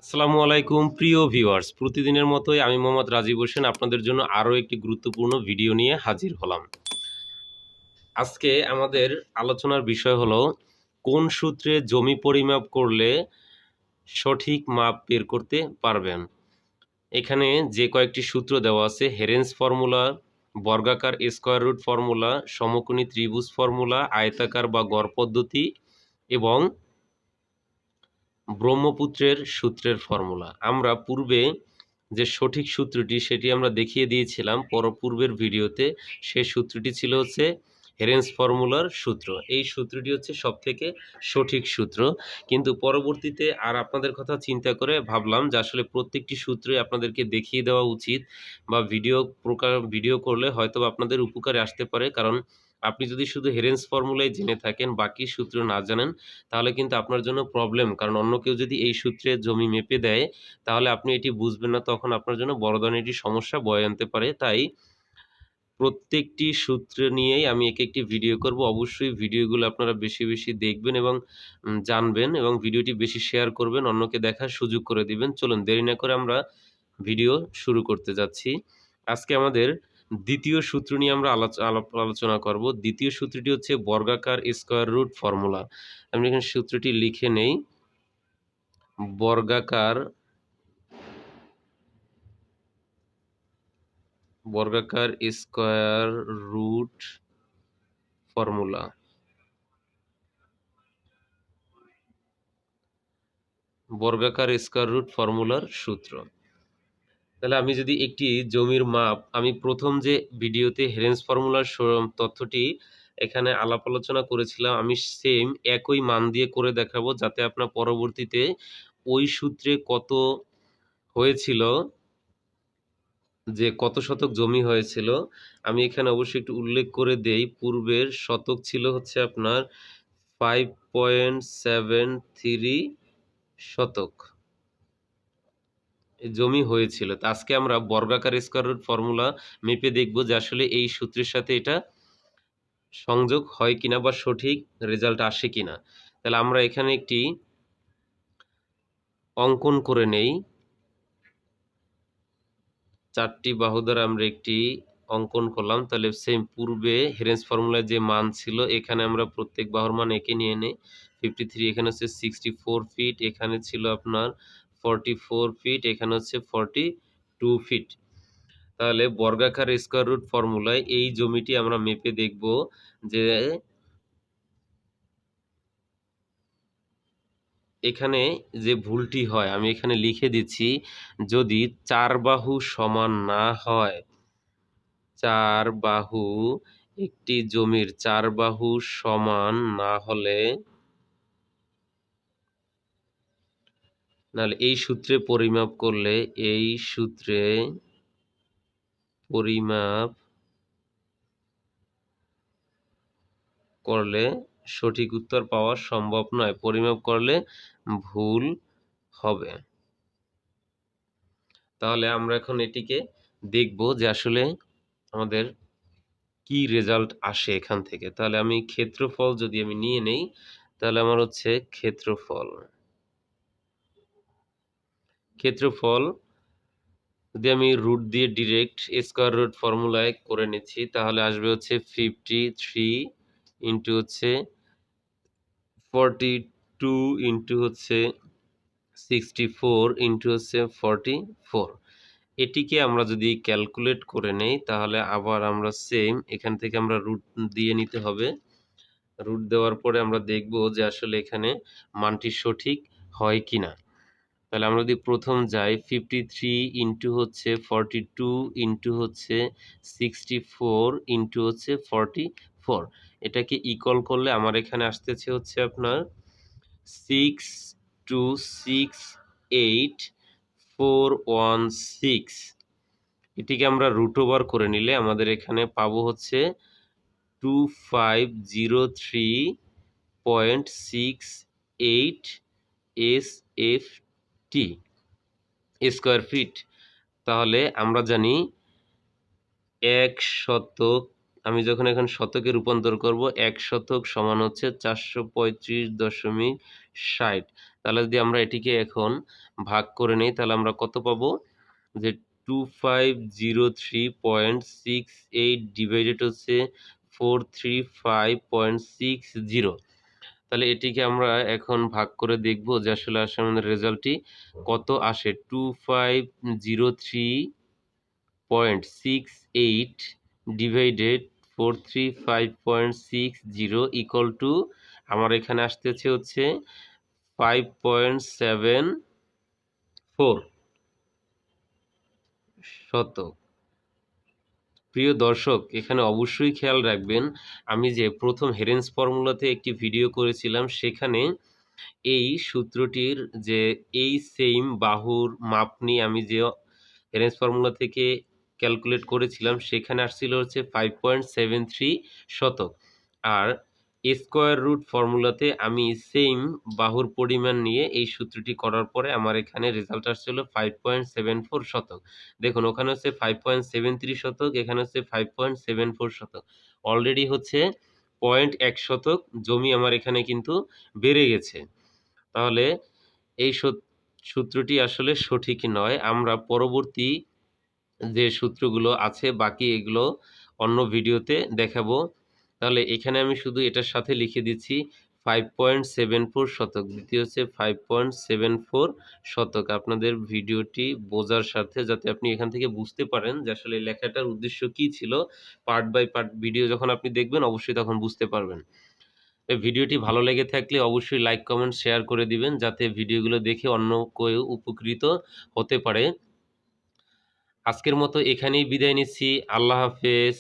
আসসালামু আলাইকুম প্রিয় ভিউয়ার্স, প্রতিদিনের মতোই আমি মোহাম্মদ রাজীব হোসেন আপনাদের জন্য আরও একটি গুরুত্বপূর্ণ ভিডিও নিয়ে হাজির হলাম। আজকে আমাদের আলোচনার বিষয় হলো কোন সূত্রে জমি পরিমাপ করলে সঠিক মাপ বের করতে পারবেন। এখানে যে কয়েকটি সূত্র দেওয়া আছে: হেরেন্স ফর্মুলা, বর্গাকার স্কয়ার রুট ফর্মুলা, সমকোণী ত্রিভুজ ফর্মুলা, আয়তাকার বা গড় পদ্ধতি এবং ব্রহ্মপুত্রের সূত্রের ফর্মুলা। আমরা পূর্বে যে সঠিক সূত্রটি সেটি আমরা দেখিয়ে দিয়েছিলাম পূর্বের ভিডিওতে। সেই সূত্রটি ছিল হচ্ছে হেরেন্স ফর্মুলার সূত্র। এই সূত্রটি হচ্ছে সবথেকে সঠিক সূত্র। কিন্তু পরবর্তীতে আর আপনাদের কথা চিন্তা করে ভাবলাম যে আসলে প্রত্যেকটি সূত্রই আপনাদেরকে দেখিয়ে দেওয়া উচিত, বা ভিডিও করলে হয়তোবা আপনাদের উপকারে আসতে পারে। কারণ আপনি যদি শুধু হেরেন্স ফর্মুলাই জেনে থাকেন, বাকি সূত্র না জানেন, তাহলে কিন্তু আপনার জন্য প্রবলেম। কারণ অন্য কেউ যদি এই সূত্রে জমি মেপে দেয়, তাহলে আপনি এটি বুঝবেন না, তখন আপনার জন্য বড় ধরনের একটি সমস্যা বয়ে আনতে পারে। তাই প্রত্যেকটি সূত্র নিয়েই আমি একটি ভিডিও করব। অবশ্যই ভিডিওগুলো আপনারা বেশি বেশি দেখবেন এবং জানবেন, এবং ভিডিওটি বেশি শেয়ার করবেন, অন্যকে দেখার সুযোগ করে দিবেন। চলুন দেরি না করে আমরা ভিডিও শুরু করতে যাচ্ছি। আজকে আমাদের দ্বিতীয় সূত্র নিয়ে আমরা আলোচনা করব। দ্বিতীয় সূত্রটি হচ্ছে বর্গাকার স্কয়ার রুট ফর্মুলা। আমি এখানে সূত্রটি লিখে নেই। বর্গাকার স্কয়ার রুট ফর্মুলা। বর্গাকার স্কয়ার রুট ফর্মুলার সূত্র। তাহলে আমি যদি একটি জমির মাপ, আমি প্রথম যে ভিডিওতে হেরেন্স ফর্মুলার তথ্যটি এখানে আলাপ আলোচনা করেছিলাম, আমি সেম একই মান দিয়ে করে দেখাবো, যাতে আপনার পরবর্তীতে ওই সূত্রে কত হয়েছিল, যে কত শতক জমি হয়েছিল, আমি এখানে অবশ্যই একটু উল্লেখ করে দেই। পূর্বের শতক ছিল হচ্ছে আপনার 5.73 শতক জমি হয়েছিল। তো আজকে আমরা বর্গাকার স্কয়ার রুট ফর্মুলা মেপে দেখব যে আসলে এই সূত্রের সাথে এটা সংযোগ হয় কিনা, বা সঠিক রেজাল্ট আসে কিনা। তাহলে আমরা এখানে একটি অঙ্কন করে নেই। 4টি বাহু দ্বারা আমরা একটি অঙ্কন করলাম। তাহলে সেম পূর্বে হেরেন্স ফর্মুলায় যে মান ছিল, এখানে আমরা প্রত্যেক বাহুর মান এঁকে নিয়ে নেই। 53, এখানে হচ্ছে 64 ফিট, এখানে ছিল আপনার 44 ফিট, এখানে হচ্ছে 42 ফিট। তাহলে বর্গাকার স্কয়ার রুট ফর্মুলায় এই জমিটি আমরা মেপে দেখব যে এখানে যে ভুলটি হয়, আমি এখানে লিখে দিচ্ছি। যদি 4 বাহু সমান না হয়, 4 বাহু, একটি জমির 4 বাহু সমান না হলে, নাহলে এই সূত্রে পরিমাপ করলে, এই সূত্রে পরিমাপ করলে সঠিক উত্তর পাওয়া সম্ভব নয়। পরিমাপ করলে ভুল হবে। তাহলে আমরা এখন এটিকে দেখব যে আসলে আমাদের কি রেজাল্ট আসে এখান থেকে। তাহলে আমি ক্ষেত্রফল যদি আমি নিয়ে নেই, তাহলে আমার হচ্ছে ক্ষেত্রফল যদি আমি রুট দিয়ে ডিরেক্ট স্কয়ার রুট ফর্মুলায় করে নিচ্ছি, তাহলে আসবে হচ্ছে 53 ইন্টু হচ্ছে 42 ইন্টু হচ্ছে 64 ইন্টু হচ্ছে 44। এটিকে আমরা যদি ক্যালকুলেট করে নেই, তাহলে আবার আমরা সেম এখান থেকে আমরা রুট দিয়ে নিতে হবে। রুট দেওয়ার পরে আমরা দেখব যে আসলে এখানে মানটি সঠিক হয় কিনা। তাহলে আমরা যদি প্রথম যাই, 53 ইন্টু হচ্ছে 42 ইন্টু হচ্ছে 64 ইন্টু হচ্ছে 44, এটাকে ইকুয়াল করলে আমার এখানে আসতেছে হচ্ছে আপনার 6268416। এটিকে আমরা রুট ওভার করে নিলে আমাদের এখানে পাবো হচ্ছে 2503.68 SFT স্কয়ার ফিট। তাহলে আমরা জানি 1 শতক, আমি যখন এখন শতকে রূপান্তর করব, 1 শতক সমান হচ্ছে 435.60। তাহলে যদি আমরা এটিকে এখন ভাগ করে নেই তাহলে আমরা কত পাবো, যে 2503.68 ডিভাইডেড হচ্ছে 435.60। তাহলে এটিকে আমরা এখন ভাগ করে দেখব যে আসলে আমাদের রেজাল্টটি কত আসে। 2503.68 ডিভাইডেড 435.60 ইকুয়াল টু আমার এখানে আসতেছে হচ্ছে 5.74 শতক। প্রিয় দর্শক, এখানে অবশ্যই খেয়াল রাখবেন, আমি যে প্রথম হেরেন্স ফর্মুলাতে একটি ভিডিও করেছিলাম সেখানে এই সূত্রটির যে এই সেম বাহুর মাপ নিয়ে আমি যে হেরেন্স ফর্মুলা থেকে ক্যালকুলেট করেছিলাম সেখানে আসছিল হচ্ছে 5.73 শতক। আর স্কোয়ার রুট ফর্মুলাতে আমি সেম বাহুর পরিমাণ নিয়ে এই সূত্রটি করার পরে আমার এখানে রেজাল্ট আসছিল 5.74 শতক। দেখুন ওখানে হচ্ছে 5.73 শতক, এখানে হচ্ছে 5.74 শতক। অলরেডি হচ্ছে 0.1 শতক জমি আমার এখানে কিন্তু বেড়ে গেছে। তাহলে এই সূত্রটি আসলে সঠিক নয়। আমরা পরবর্তী যে সূত্রগুলো আছে বাকি এগুলো অন্য ভিডিওতে দেখাবো। তাহলে এখানে আমি শুধু এটার সাথে লিখে দিচ্ছি 5.74 শতক, দ্বিতীয় হচ্ছে 5.74 শতক। আপনাদের ভিডিওটি বোঝার স্বার্থে যাতে আপনি এখান থেকে বুঝতে পারেন যে আসলে লেখাটার উদ্দেশ্য কী ছিল, পার্ট বাই পার্ট ভিডিও যখন আপনি দেখবেন অবশ্যই তখন বুঝতে পারবেন। এই ভিডিওটি ভালো লেগে থাকলে অবশ্যই লাইক, কমেন্ট, শেয়ার করে দিবেন যাতে ভিডিওগুলো দেখে অন্য কেউ উপকৃত হতে পারে। আজকের মতো এখানেই বিদায় নিচ্ছি। আল্লাহ হাফেজ।